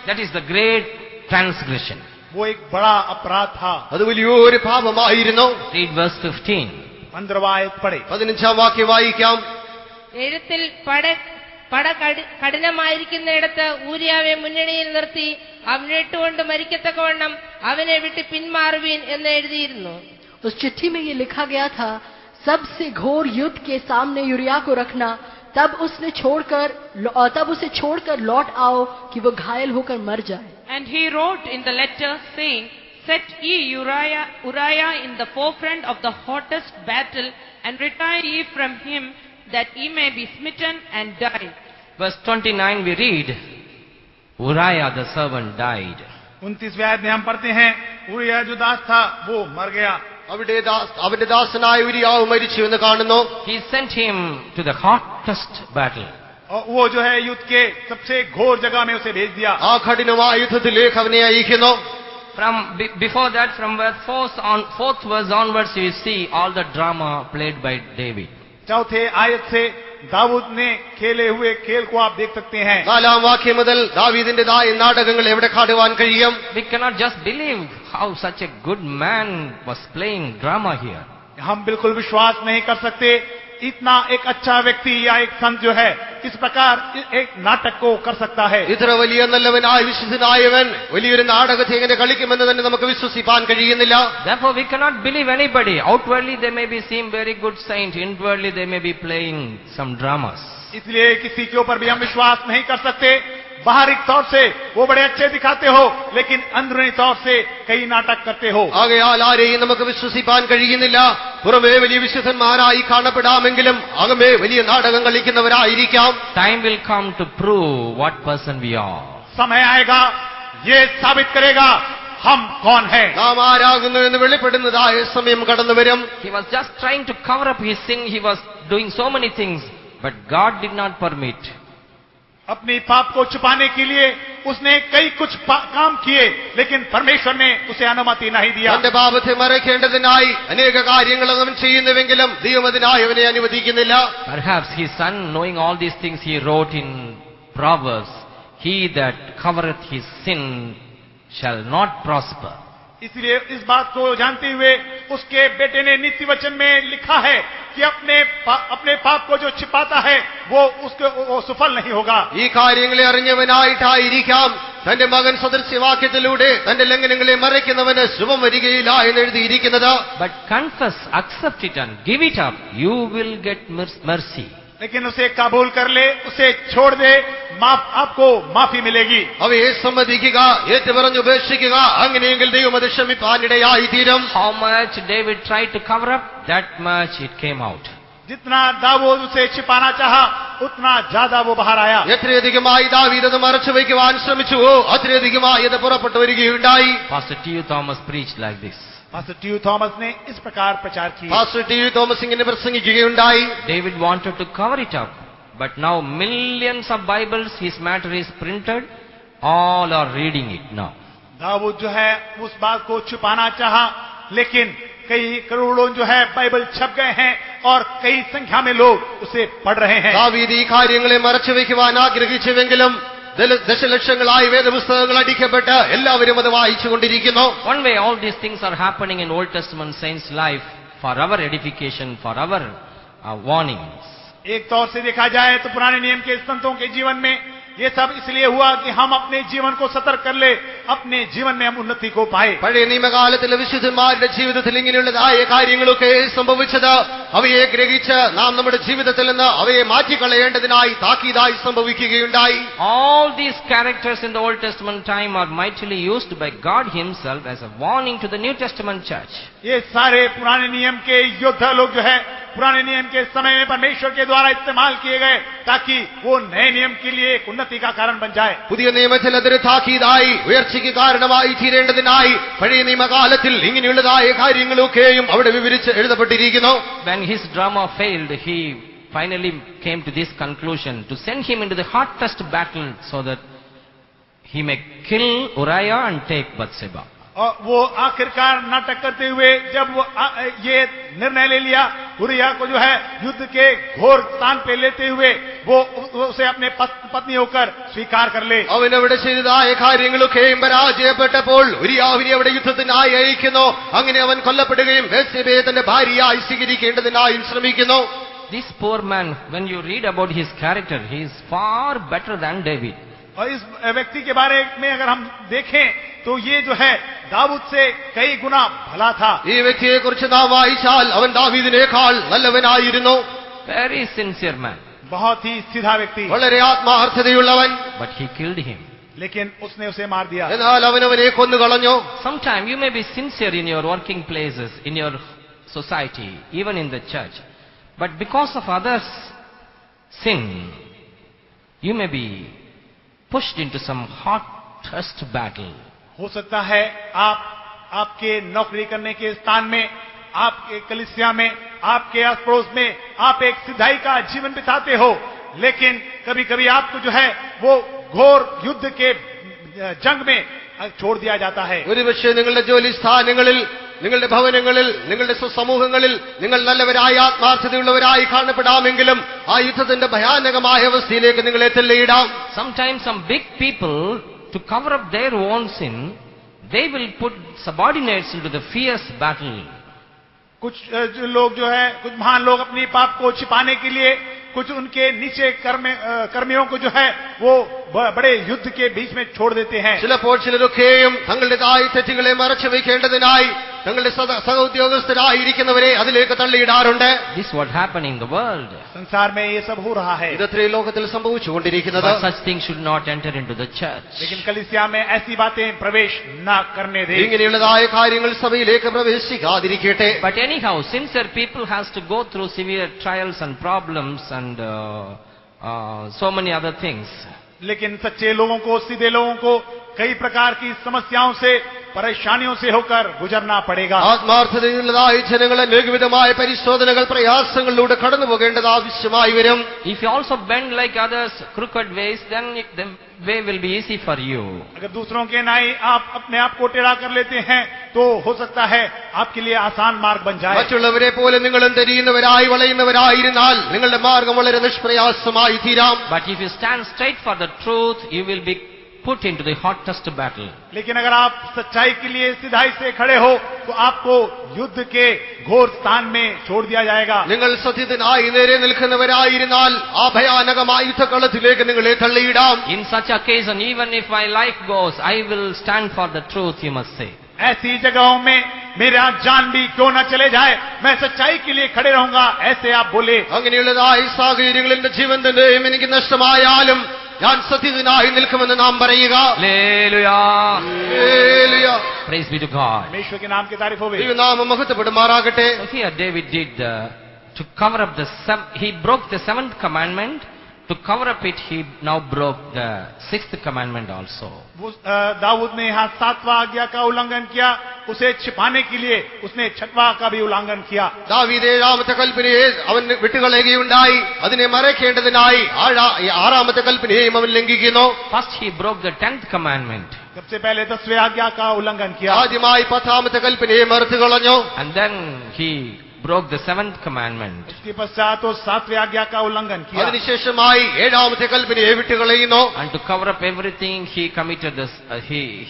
That is the great transgression.
वो एक बड़ा अपराध था.
അത് വലിയൊരു പാപമായിരുന്നു.
Read verse 15.
15वां आयत पढ़े.
15-ാം വാക്യം വായിക്കാം.
എഴുത്തിൽ പട കഠിനമായിരിക്കുന്നിടത്ത് ഊരിയാവെ മുന്നണിയിൽ നിർത്തി അവനിട്ടുകൊണ്ട് മരിക്കത്തക്കവണ്ണം അവനെ വിട്ട് പിന്മാറുവീൻ എന്ന് എഴുതിയിരുന്നു.
उस चिट्ठी में ये लिखा गया था, सबसे घोर युद्ध के सामने यूरिया को रखना, तब उसे छोड़कर लौट आओ कि वो घायल होकर मर जाए.
And he wrote in the letter saying, set ye Uriah in the forefront of the hottest battle, and retire ye from him, that he may be smitten and die.
Verse 29 we read, Uriah the servant died.
29वें आयत में हम पढ़ते हैं, urea जो दास था वो मर गया.
അവന്റെ ദാസനായ ഊരിയാവ് മരിച്ചു എന്ന് കാണുന്നു.
He sent him to the hottest battle.
और वो जो है युद्ध के सबसे घोर जगह में उसे भेज दिया.
ആ കഠിനമായ യുദ്ധത്തിലേക്ക് അവനെ അയക്കുന്നു.
Before that, from verse 4th verse onwards, you see all the drama played by David.
चौथे आयत से दाऊद ने खेले हुए खेल को आप देख सकते हैं.
4-ാം വാക്യം മുതൽ ദാവീദിന്റേതായ നാടകങ്ങൾ എവിടെ കാണുവാൻ കഴിയും?
We cannot just believe how such a good man was playing drama here.
हम बिल्कुल विश्वास नहीं कर सकते इतना एक अच्छा व्यक्ति या एक संत जो है इस प्रकार एक नाटक को कर सकता है.
ഇത്ര വലിയ നല്ലവനായ വിശുദ്ധനായവൻ വലിയൊരു നാടകത്തെ എങ്ങനെ കളിക്കുമെന്ന് തന്നെ നമുക്ക് വിശ്വസിപ്പാൻ കഴിയുന്നില്ല.
Therefore we cannot believe anybody. Outwardly they may be seem very good saint, inwardly they may be playing some dramas.
इसलिए किसी के ऊपर भी हम विश्वास नहीं कर सकते. बाहरिक तौर से वो बड़े अच्छे दिखाते हो, लेकिन अंदरूनी तौर से कई नाटक करते हो.
ആകയാൽ ആരെയും നമുക്ക് വിശ്വസിപ്പാൻ കഴിയുന്നില്ല. പുറമേ വലിയ വിശുദ്ധന്മാരായി കാണപ്പെടാമെങ്കിലും അകമേ വലിയ നാടകം കളിക്കുന്നവരായിരിക്കാം.
Time will come to prove what person we are.
समय आएगा ये साबित करेगा हम कौन है.
നാം ആരാകുന്നു എന്ന് വെളിപ്പെടുന്നതായ സമയം കടന്നു വരും.
He was just trying to cover up his sin. He was doing so many things, but God did not permit.
अपनी पाप को छुपाने के लिए उसने कई कुछ काम किए, लेकिन परमेश्वर ने उसे अनुमति नहीं दिया.
തന്റെ പാപത്തെ മറയ്ക്കേണ്ടതിനായി അനേക കാര്യങ്ങൾ അവൻ ചെയ്യുന്നുവെങ്കിലും ദൈവം അതിനായി അവനെ അനുവദിക്കുന്നില്ല.
Perhaps his son, knowing all these things, he wrote in Proverbs, he that covereth his sin shall not prosper.
इसलिए इस बात को जानते हुए उसके बेटे ने नीति वचन में लिखा है कि अपने पाप को जो छिपाता है वो सफल नहीं होगा.
ഈ കാര്യങ്ങളെ അറിഞ്ഞവനായിട്ടായിരിക്കാം തന്റെ മകൻ സദൃശ്യവാക്യത്തിലൂടെ തന്റെ ലംഘനങ്ങളെ മറയ്ക്കുന്നവന് ശുഭം വരികയില്ല എന്ന് എഴുതിയിരിക്കുന്നത്.
But confess, accept it and give it up. You will get mercy.
लेकिन उसे कबूल कर ले, उसे छोड़ दे, आपको माफी मिलेगी.
അവയെ സമ്മതിക്കുക, ഏറ്റുപറഞ്ഞ് ഉപേക്ഷിക്കുക. അങ്ങനെയെങ്കിൽ ദൈവം അത് ക്ഷമിപ്പാനിടയായി തീരും.
How much David tried to cover up, that much it came out.
जितना दाऊद उसे छिपाना चाहा, उतना ज्यादा वो बाहर आया.
എത്രയധികമായി ദാവീദ് അത് മറച്ചു വയ്ക്കുവാൻ ശ്രമിച്ചുവോ അത്രയധികമായി അത് പുറപ്പെട്ടു വരികയുണ്ടായി.
Pastor T.U. Thomas preached like this.
Pastor T U. Thomas ने इस प्रकार प्रचार किया.
പാസ്റ്റർ ടി.യു. തോമസ് ഇങ്ങനെ പ്രസംഗിക്കുകയുണ്ടായി.
David wanted to cover it up, but now millions of Bibles, his matter is printed, all are reading it now.
Dawood जो है उस बात को छुपाना चाहा, लेकिन कई करोड़ों जो है बाइबल छप गए हैं और कई संख्या में लोग उसे पढ़ रहे हैं.
ദാവീദ് ഈ കാര്യങ്ങളെ മറച്ചു വയ്ക്കുവാൻ ആഗ്രഹിച്ചുവെങ്കിലും ദശലക്ഷങ്ങളായി വേദപുസ്തകങ്ങൾ അടിക്കപ്പെട്ട് എല്ലാവരും അത് വായിച്ചുകൊണ്ടിരിക്കുന്നു.
One way all these things are happening in Old Testament saints' life for our edification, for our warnings.
एक तौर से देखा जाए तो पुराने नियम के संतों के जीवन में ये सब इसलिए हुआ कि हम अपने जीवन को सतर्क कर ले, अपने जीवन में हम उन्नति को पाए.
പഴയ നിയമകാലത്തിലെ വിശുദ്ധന്മാരുടെ ജീവിതത്തിൽ ഇങ്ങനെയുള്ളതായ കാര്യങ്ങളൊക്കെ സംഭവിച്ചത് അവയെ ഗ്രഹിച്ച് നാം നമ്മുടെ ജീവിതത്തിൽ നിന്ന് അവയെ മാറ്റിക്കളയേണ്ടതിനായി താക്കീതായി സംഭവിക്കുകയുണ്ടായി.
All these characters in the Old Testament time are mightily used by God himself as a warning to the New Testament church.
ये सारे पुराने नियम के योद्धा लोग जो है पुराने नियम के समय में परमेश्वर के द्वारा इस्तेमाल किए गए ताकि वो नए नियम के लिए एक उन्नति का कारण बन जाए.
പുതിയ നിയമത്തിൽ അതൊരു താക്കീതായി ഉയർച്ചയ്ക്ക് കാരണമായി തീരേണ്ടതിനായി പഴയ നിയമകാലത്തിൽ ഇങ്ങനെയുള്ളതായ കാര്യങ്ങളൊക്കെയും അവിടെ വിവരിച്ച് എഴുതപ്പെട്ടിരിക്കുന്നു.
When his drama failed, he finally came to this conclusion to send him into the hottest battle so that he may kill Uriah and take Bathsheba.
और वो आखिरकार नाटक करते हुए जब वो ये निर्णय ले लिया, उरिया को जो है युद्ध के घोर स्थान पे लेते हुए वो उसे अपने पत्नी होकर स्वीकार कर ले.
അവൻ അവിടെ ചെയ്തതായ കാര്യങ്ങളൊക്കെയും പരാജയപ്പെട്ടപ്പോൾ ഉരിയാവിനെ അവിടെ യുദ്ധത്തിനായി അയക്കുന്നു. അങ്ങനെ അവൻ കൊല്ലപ്പെടുകയും ബത്ശേബയെ തന്റെ ഭാര്യയായി സ്വീകരിക്കേണ്ടതിനായി ശ്രമിക്കുന്നു.
This poor man, when you read about his character, he is far better than David.
और इस व्यक्ति के बारे में अगर हम देखें तो ये जो है दाऊद से कई गुना भला था.
ഈ വ്യക്തിയെ കുറിച്ച് നാം വായിച്ചാൽ അവൻ ദാവീദിനേക്കാൾ നല്ലവനായിരുന്നു.
Very sincere man.
बहुत ही सीधा व्यक्ति,
വളരെ ആത്മാർത്ഥതയുള്ളവൻ.
But he killed him.
लेकिन उसने उसे मार दिया.
എന്നാൽ അവനെ കൊന്നുകളഞ്ഞു.
Sometime you may be sincere in your working places, in your society, even in the church. But because of others' sin, you may be pushed into some hottest battle.
हो सकता है आपके नौकरी करने के स्थान में, आपके कलीसिया में, आपके आस पड़ोस में आप एक सिधाई का जीवन बिताते हो, लेकिन कभी कभी आपको जो है वो घोर युद्ध के जंग में छोड़ दिया जाता है.
ഒരുപക്ഷെ നിങ്ങളുടെ ജോലി സ്ഥാനങ്ങളിൽ, നിങ്ങളുടെ ഭവനങ്ങളിൽ, നിങ്ങളുടെ സമൂഹങ്ങളിൽ നിങ്ങൾ നല്ലവരായി ആത്മാർത്ഥതയുള്ളവരായി കാണപ്പെടാമെങ്കിലും ആ യുദ്ധത്തിന്റെ ഭയാനകമായ അവസ്ഥയിലേക്ക് നിങ്ങളെ തള്ളിയിടാം.
Sometimes some big people, to cover up their own sin, they will put subordinates into the fierce battle.
कुछ लोग जो है, कुछ महान लोग अपनी पाप को छिपाने के लिए कुछ उनके नीचे कर्मियों को जो है वो बड़े युद्ध के बीच में छोड़ देते हैं.
ചിലപ്പോൾ ചിലരൊക്കെയും തങ്ങളുടേതായ തെറ്റുകളെ മറച്ചു വയ്ക്കേണ്ടതിനായി തങ്ങളുടെ സഹോദ്യോഗസ്ഥരായിരിക്കുന്നവരെ അതിലേക്ക് തള്ളിയിടാറുണ്ട്.
This is what happening in the world.
संसार में ये सब हो रहा है.
ഇതത്രേ ലോകത്തിൽ സംഭവിച്ചുകൊണ്ടിരിക്കുന്നത്.
But such things should not enter into the church.
लेकिन कलीसिया में ऐसी बातें प्रवेश न करने दे.
ഇങ്ങനെയുള്ളതായ കാര്യങ്ങൾ സഭയിലേക്ക് പ്രവേശിക്കാതിരിക്കട്ടെ.
But anyhow, sincere people has to go through severe trials and problems and so many other things.
लेकिन सच्चे लोगों को, सीधे लोगों को कई प्रकार की समस्याओं से, परेशानियों से होकर गुजरना पड़ेगा.
ആത്മാർത്ഥതയുള്ളതായ ജനങ്ങൾ അനേകവിധമായ പരിശോധനകൾ, പ്രയാസങ്ങളിലൂടെ കടന്നു പോകേണ്ടത് ആവശ്യമായി വരും.
If you also bend like others crooked ways, then the way will be easy for you.
अगर दूसरों के नाई आप अपने आप को टेढ़ा कर लेते हैं तो हो सकता है आपके लिए आसान मार्ग बन जाए.
മറ്റുള്ളവരെ പോലെ നിങ്ങളും തിരിയുന്നവരായി വളയുന്നവരായിരുന്നാൽ നിങ്ങളുടെ മാർഗം വളരെ നിഷ്പ്രയാസമായി തീരാം.
But if you stand straight for the truth, you will be put into the hottest battle.
लेकिन अगर आप सच्चाई के लिए सिधाई से खड़े हो तो आपको युद्ध के घोर स्थान में छोड़ दिया जाएगा.
നിങ്ങൾ സത്യത്തിനായി നേരെ നിൽക്കുന്നവരായിരുന്നാൽ ആ ഭയാനകമായ യുദ്ധക്കളത്തിലേക്ക് നിങ്ങളെ തള്ളിയിടാം.
In such occasion, even if my life goes, I will stand for the truth, you must say.
ऐसी जगहों में मेरा जान भी क्यों न चले जाए, मैं सच्चाई के लिए खड़े रहूंगा, ऐसे आप बोले.
അങ്ങനെയുള്ളതായ സാഹചര്യങ്ങളിൽ എന്റെ ജീവൻ തന്നെയും എനിക്ക് നഷ്ടമായാലും ഞാൻ സത്യത്തിനായി നിൽക്കുമെന്ന് നാം പറയുക.
Hallelujah.
Hallelujah.
Praise be to God.
परमेश्वर के नाम की तारीफ हो.
ദൈവനാമം മഹത്വപ്പെടുമാറാകട്ടെ.
So here David did to cover up he broke the 7th commandment. To cover up it, he now broke the 6th commandment also.
Dawood ने यहाँ 7वां आज्ञा का उल्लंघन किया, उसे छिपाने के लिए उसने 6वां का भी उल्लंघन किया.
ദാവീദ് ഏഴാമത്തെ കൽപ്പനയെ അവൻ വിട്ടുകളയുകയുണ്ടായി. അതിനെ മറയ്ക്കേണ്ടതിനായി ആറാമത്തെ കൽപ്പനയെയും അവൻ ലംഘിക്കുന്നു.
First he broke the 10th commandment.
सबसे पहले 10वें आज्ञा का उल्लंघन किया.
ആദ്യമായി 10ാമത്തെ കൽപ്പനയെ മറുത്തു കളഞ്ഞു.
And then he broke the 7th commandment.
उसके पश्चात तो 7वें आज्ञा का उल्लंघन किया.
അതിനുശേഷമായി 7ാമത്തെ കൽപ്പനയെ വിട്ടുകളയുന്നു.
And to cover up everything, he committed this.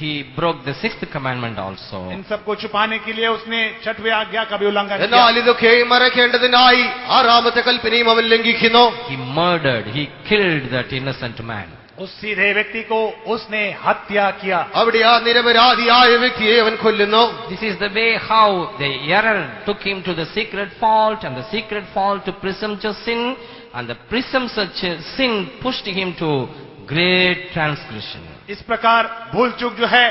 He broke the 6th commandment also.
इन सबको छुपाने के लिए उसने 6वें आज्ञा का भी उल्लंघन किया.
എന്നാൽ ഇതൊക്കെയും മറയ്ക്കേണ്ടതിനായി 6ാമത്തെ കൽപ്പനയും അവൻ ലംഘിക്കുന്നു.
He murdered. He killed that innocent man.
उस सीधे व्यक्ति को उसने हत्या किया.
അവിടെ ആ നിരപരാധിയായ വ്യക്തിയെ അവൻ കൊല്ലുന്നു.
This is the way how the error took him to the secret fault, and the secret fault to presumptuous sin, and the presumptuous sin pushed him to great transgression.
इस प्रकार भूल चूक जो है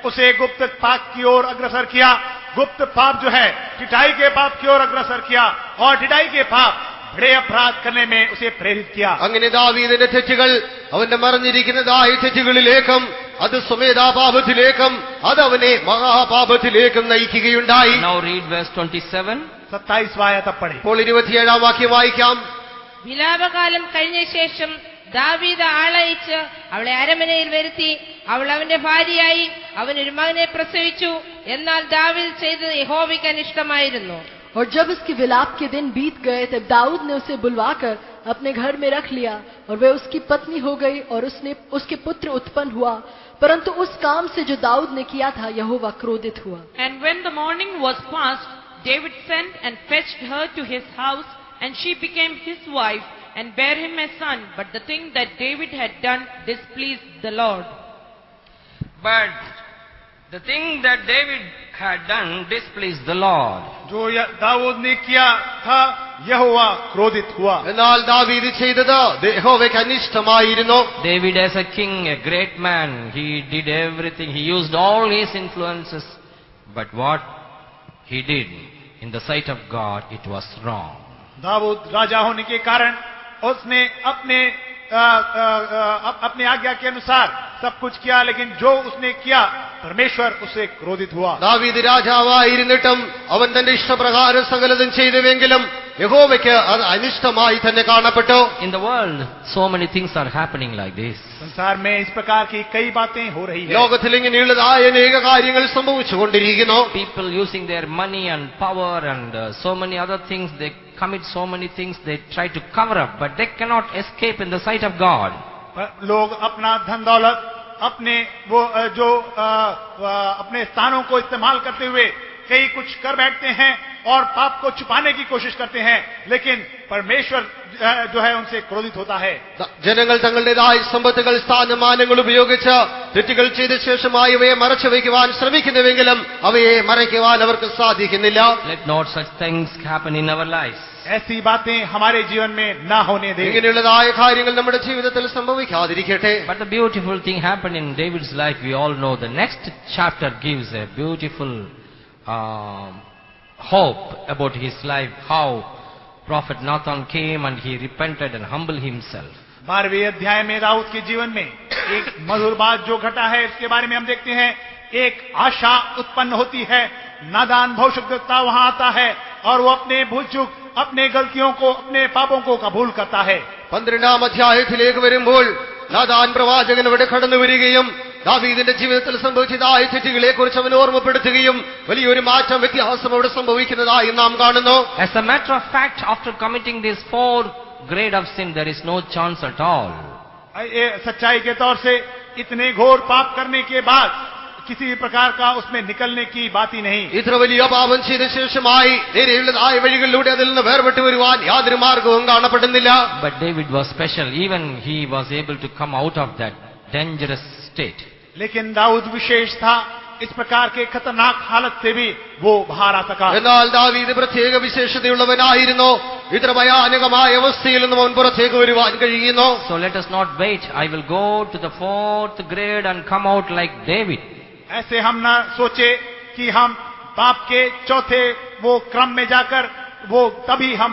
उसे गुप्त पाप की ओर अग्रसर किया, गुप्त पाप जो है ढिठाई के पाप की ओर अग्रसर किया, और ढिठाई के पाप बड़े अपराध करने में उसे प्रेरित किया.
അങ്ങനെ ദാവീദിന്റെ തെറ്റുകൾ അവന്റെ മറഞ്ഞിരിക്കുന്നതായ തെറ്റുകളിലേക്കും അത് സ്വമേധാപാപത്തിലേക്കും അത് അവനെ മഹാപാപത്തിലേക്കും നയിക്കുകയുണ്ടായി.
Now read verse 27.
27वां आयत अब पढ़े.
ഇപ്പോൾ 27ാം വാക്യം വായിക്കാം.
വിലാപകാലം കഴിഞ്ഞ ശേഷം ദാവീദ് ആളയച്ച് അവളെ അരമനയിൽ വരുത്തി. അവൾ അവന്റെ ഭാര്യയായി. അവനൊരു മകനെ പ്രസവിച്ചു. എന്നാൽ ദാവീദ് ചെയ്തത് യഹോവയ്ക്ക് അനിഷ്ടമായിരുന്നു.
और जब उसके विलाप के दिन बीत गए तब दाऊद ने उसे बुलवाकर अपने घर में रख लिया और वह उसकी पत्नी हो गई और उसके पुत्र उत्पन्न हुआ. परंतु उस काम से जो दाऊद ने किया था यहोवा क्रोधित हुआ.
And when the morning was past, David sent and fetched her to his house, and she became his wife and bare him a son. But the thing that David had done displeased the Lord.
But the thing that David had done displeased the Lord.
जो दाऊद ने किया था यहोवा क्रोधित हुआ.
എന്നാൽ ദാവീദ് ചെയ്തത് യഹോവയ്ക്ക് അനിഷ്ടമായിരുന്നു.
David as a king, a great man, he did everything. He used all his influences. But what he did in the sight of God, it was wrong.
Dawood राजा होने के कारण उसने अपने आज्ञा के अनुसार सब कुछ किया, लेकिन जो उसने किया परमेश्वर उसे क्रोधित हुआ.
ദാവീദ് രാജാവായിരുന്നിട്ടും അവൻ തന്റെ ഇഷ്ടപ്രകാരം സകലതും ചെയ്തുവെങ്കിലും യഹോവയ്ക്ക് അത് അനിഷ്ടമായി തന്നെ കാണപ്പെട്ടു.
In the world, so many things are happening like this.
संसार में इस प्रकार की कई बातें हो रही है.
ലോകത്തിൽ ഇങ്ങനെയുള്ളതായ അനേക കാര്യങ്ങൾ സംഭവിച്ചുകൊണ്ടിരിക്കുന്നു.
People using their money and power and so many other things, they commit so many things, they try to cover up, but they cannot escape in the sight of God.
लोग अपना धन दौलत अपने अपने स्थानों को इस्तेमाल करते हुए कई कुछ कर बैठते हैं और पाप को छुपाने की कोशिश करते हैं, लेकिन परमेश्वर जो है उनसे क्रोधित होता है.
ജനങ്ങൾ തങ്ങളുടേതായ സമ്പത്തുകൾ സ്ഥാനമാനങ്ങൾ ഉപയോഗിച്ച് തെറ്റുകൾ ചെയ്ത ശേഷമായി അവയെ മറച്ചു വയ്ക്കുവാൻ ശ്രമിക്കുന്നുവെങ്കിലും അവയെ മറയ്ക്കുവാൻ അവർക്ക് സാധിക്കുന്നില്ല.
Let not such things happen in our lives.
ऐसी बातें हमारे जीवन में ना होने दें.
ഇങ്ങനെയുള്ളതായ കാര്യങ്ങൾ നമ്മുടെ ജീവിതത്തിൽ സംഭവിക്കാതിരിക്കട്ടെ.
But the beautiful thing happened in David's life, we all know. The next chapter gives a beautiful hope about his life, how prophet Nathan came and he repented and humbled himself.
12वें अध्याय में दाऊद के जीवन में एक मधुर बात जो घटा है इसके बारे में हम देखते हैं. एक आशा उत्पन्न होती है. नादान भविष्यद्वक्ता वहां आता है और वो अपने भूल चूक, अपने गलतियों को, अपने पापों को कबूल करता है.
12ാം അധ്യായത്തിലേക്ക് വരുമ്പോൾ നാഥാൻ പ്രവാചകൻ ഇവിടെ കടന്നു വരികയും ദാവീദിന്റെ ജീവിതത്തിൽ സംഭവിച്ചതായ തെറ്റുകളെ കുറിച്ച് അവൻ ഓർമ്മപ്പെടുത്തുകയും വലിയൊരു മാറ്റം, വ്യത്യാസം അവിടെ സംഭവിക്കുന്നതായി നാം കാണുന്നു.
As a matter of fact, after committing these 4 grades of sin, there is no chance at all.
ये सच्चाई के तौर से इतने घोर पाप करने के बाद किसी भी प्रकार का उसमें निकलने की बात ही नहीं।
ഇത്ര വലിയ പാപം ചെയ്ത ശേഷമായി നേരെയുള്ളതായ വഴികളിലൂടെ അതിൽ നിന്ന് വേർപെട്ടു വരുവാൻ യാതൊരു മാർഗവും കാണപ്പെടുന്നില്ല.
But David was special. Even he was able to come out of that dangerous state.
लेकिन दाऊद विशेष था, इस प्रकार के खतरनाक हालत से भी वो बाहर आ सका।
എന്നാൽ ദാവീദ് പ്രത്യേക വിശേഷതയുള്ളവനായിരുന്നു. ഇത്ര ഭയാനകമായ അവസ്ഥയിൽ നിന്നും അവൻ പുറത്തേക്ക് വരുവാൻ കഴിയുന്നു.
So let us not wait. I will go to the 4th grade and come out like David.
ऐसे हम न सोचे कि हम पाप के चौथे वो क्रम में जाकर वो तभी हम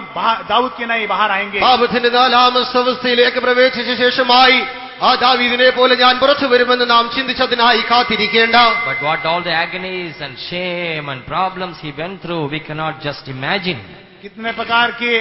दाऊद के नहीं बाहर आएंगे।
പാപത്തിന്റെ 4ാം അവസ്ഥയിലേക്ക് പ്രവേശിച്ച ശേഷമായി ആ ദാവീദിനെ പോലെ ഞാൻ പുറത്തു വരുമെന്ന് നാം ചിന്തിച്ചതിനായി കാത്തിരിക്കേണ്ട.
But what all the agonies and shame and problems he went through, we cannot just imagine.
कितने प्रकार के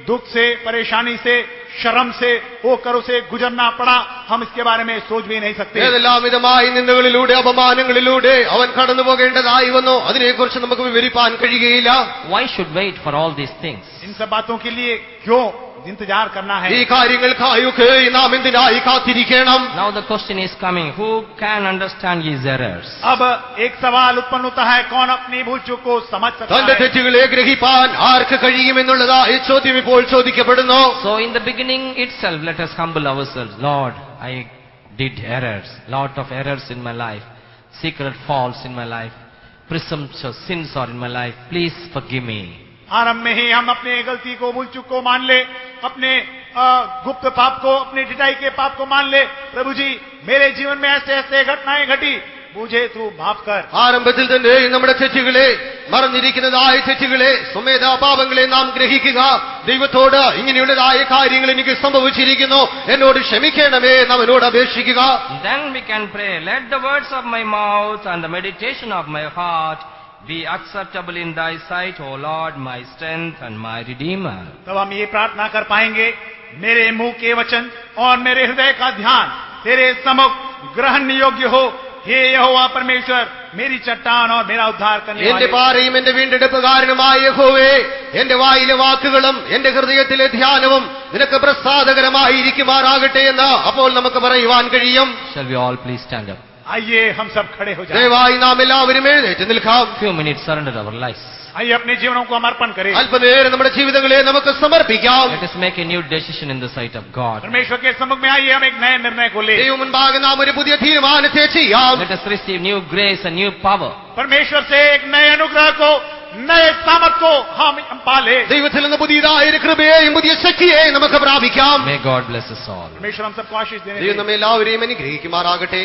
दुख से, परेशानी से, शर्म से होकर उसे गुजरना पड़ा, हम इसके बारे में सोच भी नहीं सकते।
ഏതെല്ലാം വിധമായി നിന്ദകളിലൂടെ അപമാനങ്ങളിലൂടെ അവൻ കടന്നു പോകേണ്ടതായി വന്നു, അതിനെക്കുറിച്ച് നമുക്ക് വിവരിപ്പാൻ കഴിയുകയില്ല.
Why should wait for all these things?
इन सब बातों के लिए क्यों इंतजार करना है?
ഈ കാര്യങ്ങൾക്കായൊക്കെ നാം എന്തിനായി കാത്തിരിക്കണം?
Now the question is coming, who can understand his errors?
अब एक सवाल उत्पन्न होता है, कौन अपनी भूल चूक को समझ सकता
തന്റെ
है?
തെറ്റുകളെ ഗ്രഹിപ്പാൻ ആർക്ക് കഴിയുമെന്നുള്ളതായ ചോദ്യം ഇപ്പോൾ ചോദിക്കപ്പെടുന്നു.
So in the beginning itself, let us humble ourselves. Lord, I did errors, lot of errors in my life, secret faults in my life, presumptuous sins are in my life. Please forgive me.
आरंभ में ही हम अपने गलती को, भूल चूक को मान ले, अपने गुप्त पाप को, अपने डिटाई के पाप को मान ले। प्रभु जी, मेरे जीवन में ऐसे ऐसे घटनाएं घटी, मुझे तू माफ कर।
ആരംഭത്തിൽ തന്നെ നമ്മുടെ തെറ്റുകളെ, മറഞ്ഞിരിക്കുന്നതായ തെറ്റുകളെ, സ്വമേധാ പാപങ്ങളെ നാം ഗ്രഹിക്കുക. ദൈവത്തോട് ഇങ്ങനെയുള്ളതായ കാര്യങ്ങൾ എനിക്ക് സംഭവിച്ചിരിക്കുന്നു, എന്നോട് ക്ഷമിക്കണമേ എന്ന് അവനോട് അപേക്ഷിക്കുക.
Then we can pray, let the words of my mouth and the meditation of my heart be acceptable in thy sight, O Lord, my strength and my redeemer.
तब हम ये प्रार्थना कर पाएंगे, मेरे मुंह के वचन और मेरे हृदय का ध्यान तेरे सम्मुख ग्रहण योग्य हो। हे यहोवा परमेश्वर, मेरी चट्टान और मेरा उद्धार करने
എന്റെ
वाले,
പാറയും എന്റെ വീണ്ടെടുപ്പുകാരനുമായ യഹോവേ, എന്റെ വായിലെ വാക്കുകളും എന്റെ ഹൃദയത്തിലെ ധ്യാനവും നിനക്ക് പ്രസാദകരമായിരിക്കുമാറാകട്ടെ എന്ന് അപ്പോൾ നമുക്ക് പറയുവാൻ കഴിയും.
Shall we all please stand up?
आइए हम सब खड़े हो जाएं।
ദയവായി നാം എല്ലാവരും എഴുന്നേറ്റ് നിൽക്കാം.
Few minutes, surrender our lives.
आइए अपने जीवनों को समर्पण करें।
അല്പനേരം നമ്മുടെ ജീവിതങ്ങളെ നമുക്ക് സമർപ്പിക്കാം.
Let us make a new decision in the sight of God.
परमेश्वर के सम्मुख में आइए, हम एक नए निर्णय को ले।
ദൈവം മുൻപാകെ നാം ഒരു പുതിയ തീരുമാനത്തെ ചെയ്യാം.
Let us receive new grace and new power.
परमेश्वर से एक नए अनुग्रह को, नए सामर्थ को हम पाले।
ദൈവത്തിൽ നിന്ന് പുതിയതായ ഒരു കൃപയെയും പുതിയ ശക്തിയെയും നമുക്ക് പ്രാപിക്കാം.
May God bless us all.
परमेश्वर हम सबको आशीष देने
ദൈവം
दे।
നമ്മെ എല്ലാവരെയും അനുഗ്രഹിക്കുമാറാകട്ടെ.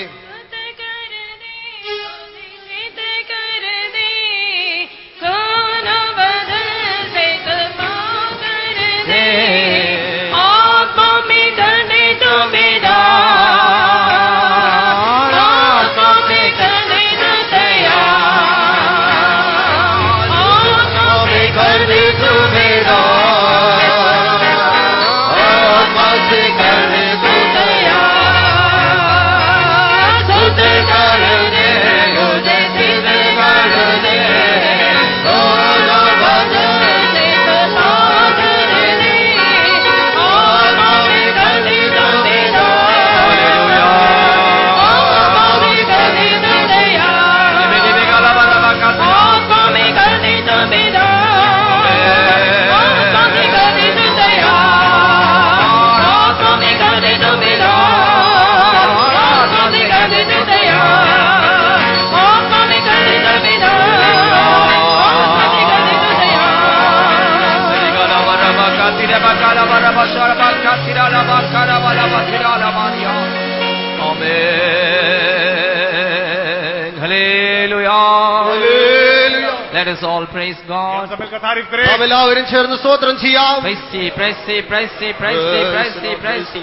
Amen. Hallelujah. Let us all praise
हम
God.
सब मिलकर तारीफ करें।
നാം എല്ലാവരും ചേർന്ന് സ്തോത്രം ചെയ്യാം.
Praise Thee, praise Thee, praise Thee, praise Thee, praise Thee, praise Thee.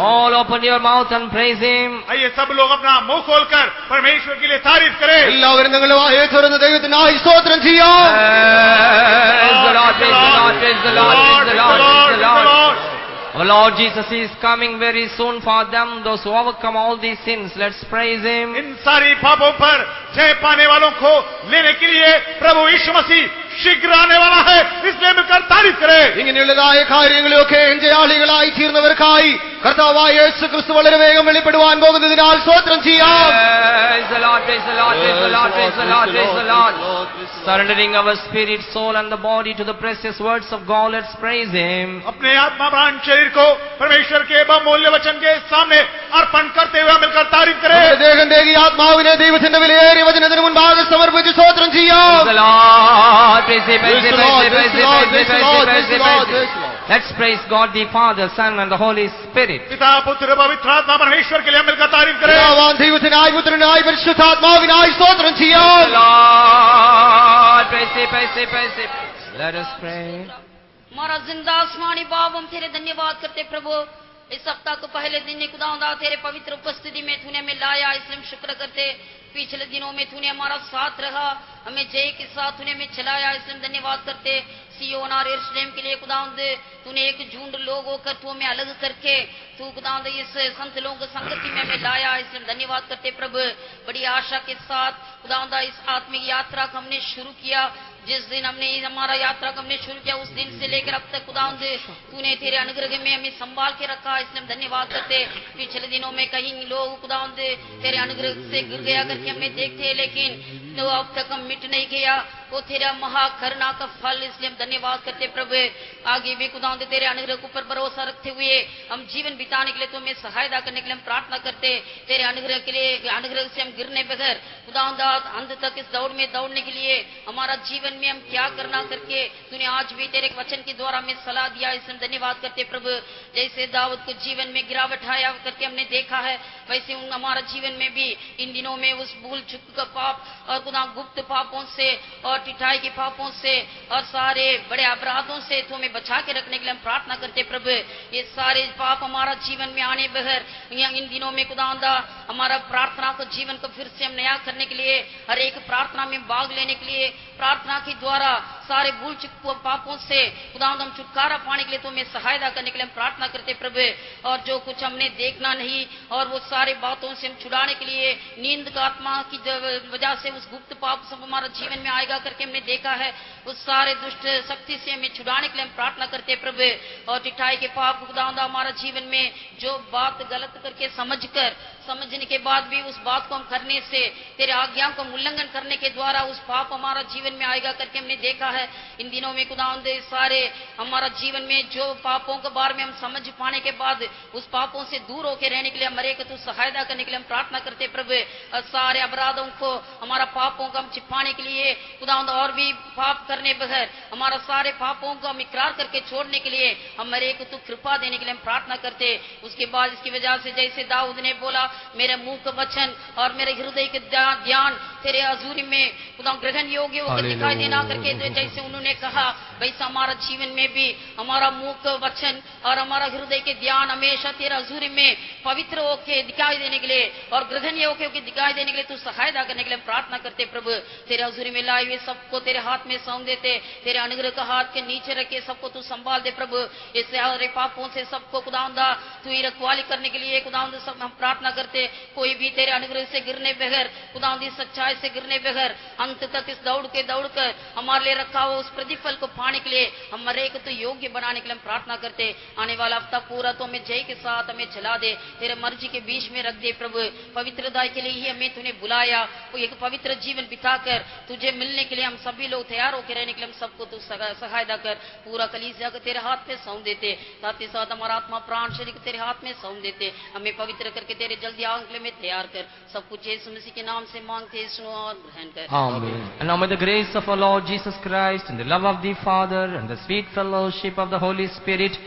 All open your mouth and praise Him.
आइए सब लोग अपना मुंह खोलकर परमेश्वर के लिए तारीफ करें।
എല്ലാവരും നിങ്ങളുടെ വായെ തുറന്ന് ദൈവത്തിനായി സ്തോത്രം ചെയ്യാം.
Praise the Lord, praise the Lord, praise the Lord, praise the Lord, praise the Lord. Our Lord Jesus is coming very soon for them, those who overcome all these sins. Let's praise Him.
इन सारी पापों पर जय पाने वालों को लेने के लिए प्रभु यीशु मसीह शीघ्र आने वाला है, इसलिए मिलकर तारीफ करें।
ഇങ്ങനെയുള്ള മേലുള്ളതായ കാര്യങ്ങളെയൊക്കെ ജയാളികളായി തീർന്നവർക്കായി കർത്താവായ യേശു ക്രിസ്തു വളരെ വേഗം വെളിപ്പെടുവാൻ പോകുന്നതിനാൽ സ്തോത്രം ചെയ്യാം.
Praise the Lord, praise the Lord, praise the Lord, praise the Lord, praise the Lord. Surrendering our spirit, soul and the body to the precious words of God, let's praise Him.
अपने आत्मा प्राण शरीर को परमेश्वर के बहुमूल्य वचन के सामने अर्पण करते हुए मिलकर तारीफ करें.
ദേഹം ദേഹി ആത്മാവിനെ ദൈവത്തിന്റെ വിലയേറിയ വചനത്തിന് മുൻപാകെ സമർപ്പിച്ച് സ്തോത്രം ചെയ്യാം.
Praise the Lord, praise Him, praise Him, praise Him, praise Him, praise Him, praise Him, praise Him. Let's praise God the Father, Son and the Holy Spirit.
पिता पुत्र पवित्र आत्मा परमेश्वर के लिए मिलकर तारीफ करें.
പിതാവാം ദൈവത്തിനായി പുത്രനായി പരിശുദ്ധാത്മാവിനായി സ്തോത്രം ചെയ്യാം.
Lord, praise Him, praise Him, praise Him. Let us pray.
हमारा जिंदा आसमानी बाप, हम तेरे धन्यवाद करते प्रभु. इस सप्ताह को पहले दिन ने खुदावंदा तेरे पवित्र उपस्थिति में तूने हमें लाया, इसलिए हम शुक्र करते. पिछले दिनों में तूने हमारा साथ रहा, हमें जय के साथ तूने हमें चलाया, इसलिए हम धन्यवाद करते. सियोन और यरूशलेम के लिए खुदावंद तूने एक झुंड लोग होकर तू हमें अलग करके तू खुदावंद इस संत लोगों की संगति में हमें लाया, इसलिए हम धन्यवाद करते प्रभु. बड़ी आशा के साथ खुदावंदा इस आत्मिक यात्रा को हमने शुरू किया. जिस दिन हमने हमारा यात्रा को हमने शुरू किया, उस दिन से लेकर अब तक खुदावंद तूने तेरे अनुग्रह में हमें संभाल के रखा, इसलिए हम धन्यवाद करते. पिछले दिनों में कहीं लोग खुदावंद तेरे अनुग्रह से गिर गया करके हमने देखते, लेकिन तो अब तक हम मिट नहीं गया. वो तेरा महाकरुणा का फल, इसलिए हम धन्यवाद करते प्रभु. आगे भी खुदावंद तेरे अनुग्रह के ऊपर भरोसा रखते हुए हम जीवन बिताने के लिए तुम्हें सहायता करने के लिए हम प्रार्थना करते. तेरे अनुग्रह के लिए, अनुग्रह से हम गिरने बगैर खुदावंद अंत तक इस दौड़ में दौड़ने के लिए हमारा जीवन में हम क्या करना करके तूने आज भी तेरे वचन के द्वारा हमें सलाह दिया, इसलिए हम धन्यवाद करते प्रभु. जैसे दाऊद को जीवन में गिरावट आया करके हमने देखा है, वैसे हमारा जीवन में भी इन दिनों में उस भूल चुक का पाप और खुदा गुप्त पापों से और टिटाई के पापों से और सारे बड़े अपराधों से तो हमें बचा के रखने के लिए हम प्रार्थना करते प्रभु. ये सारे पाप हमारा जीवन में आने बगैर इन दिनों में खुदावंदा हमारा प्रार्थना को जीवन को फिर से हम नया करने के लिए, हर एक प्रार्थना में भाग लेने के लिए, प्रार्थना के द्वारा सारे भूल चुक पापों से खुदावंद हम छुटकारा पाने के लिए तो हमें सहायता करने के लिए हम प्रार्थना करते प्रभु. और जो कुछ हमने देखना नहीं और वो सारे बातों से हम छुड़ाने के लिए नींद का आत्मा की वजह से उस गुप्त पाप सब हमारा जीवन में आएगा करके हमने देखा है, उस सारे दुष्ट शक्ति से हमें छुड़ाने के लिए हम प्रार्थना करते प्रभु. और टिटाई के पाप खुदावंद हमारा जीवन में जो बात गलत करके समझने के बाद भी उस बात को हम करने से तेरे आज्ञाओं का उल्लंघन करने के द्वारा उस पाप हमारा जीवन में आएगा करके हमने देखा है. इन दिनों में खुदावंद सारे हमारा जीवन में जो पापों के बारे में हम समझ पाने के बाद उस पापों से दूर होकर रहने के लिए हमारे को तू सहायता करने के लिए हम प्रार्थना करते प्रभु. और सारे अपराधों को हमारा पापों को हम छिपाने के लिए खुदावंद और भी पाप करने बगैर हमारा सारे पापों को हम इकरार करके छोड़ने के लिए हमारे को तू कृपा देने के लिए हम प्रार्थना करते. उसके बाद इसकी वजह से जैसे दाऊद ने बोला, मेरे मुंह का वचन और मेरे हृदय के ध्यान तेरे हजूरी में खुदा ग्रहण योग्य होकर दिखाई देना करके जैसे उन्होंने कहा, वैसा हमारा जीवन में भी हमारा मुंह का वचन और हमारा हृदय के ध्यान हमेशा तेरे हजूरी में पवित्र होकर दिखाई देने के लिए और ग्रहण योग्य होकर दिखाई देने के लिए तू सहायता करने के लिए प्रार्थना करते प्रभु. तेरे हजूरी में लाए हुए सबको तेरे हाथ में सौंप देते, तेरे अनुग्रह का हाथ के नीचे रखे सबको तू संभाल दे प्रभु. इससे हमारे पापों से सबको खुदावंदा तू ही रखवाली करने के लिए खुदावंद सब हम प्रार्थना करते. कोई भी तेरे अनुग्रह से गिरने बगैर खुदावंदी सच्चाई से गिरने बगैर अंत तक इस दौड़ कर हमारे लिए रखा हो उस प्रतिफल को पाने के लिए हमारे को तो योग्य बनाने के लिए हम प्रार्थना करते. आने वाला हफ्ता पूरा तो हमें जय के साथ हमें चला दे, तेरे मर्जी के बीच में रख दे प्रभु. पवित्रता के लिए ही हमें तूने बुलाया, वो एक पवित्र जीवन बिताकर तुझे मिलने के लिए हम सभी लोग तैयार होकर रहने के लिए हम सबको तू सहायता कर. पूरा कलीसिया को तेरे हाथ में सौंप देते, साथ ही साथ हमारा आत्मा प्राण शरीर को तेरे हाथ में सौंप देते. हमें पवित्र करके तेरे जल्दी आंकले में तैयार कर. सब कुछ यीशु मसीह के नाम से मांगते सुनो और ग्रहण कर.
Amen. And now may the grace of our Lord Jesus Christ and the love of the Father and the sweet fellowship of the Holy Spirit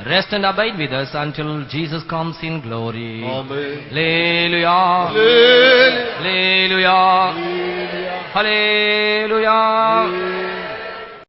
rest and abide with us until Jesus comes in glory.
Amen.
Hallelujah. Hallelujah. Hallelujah.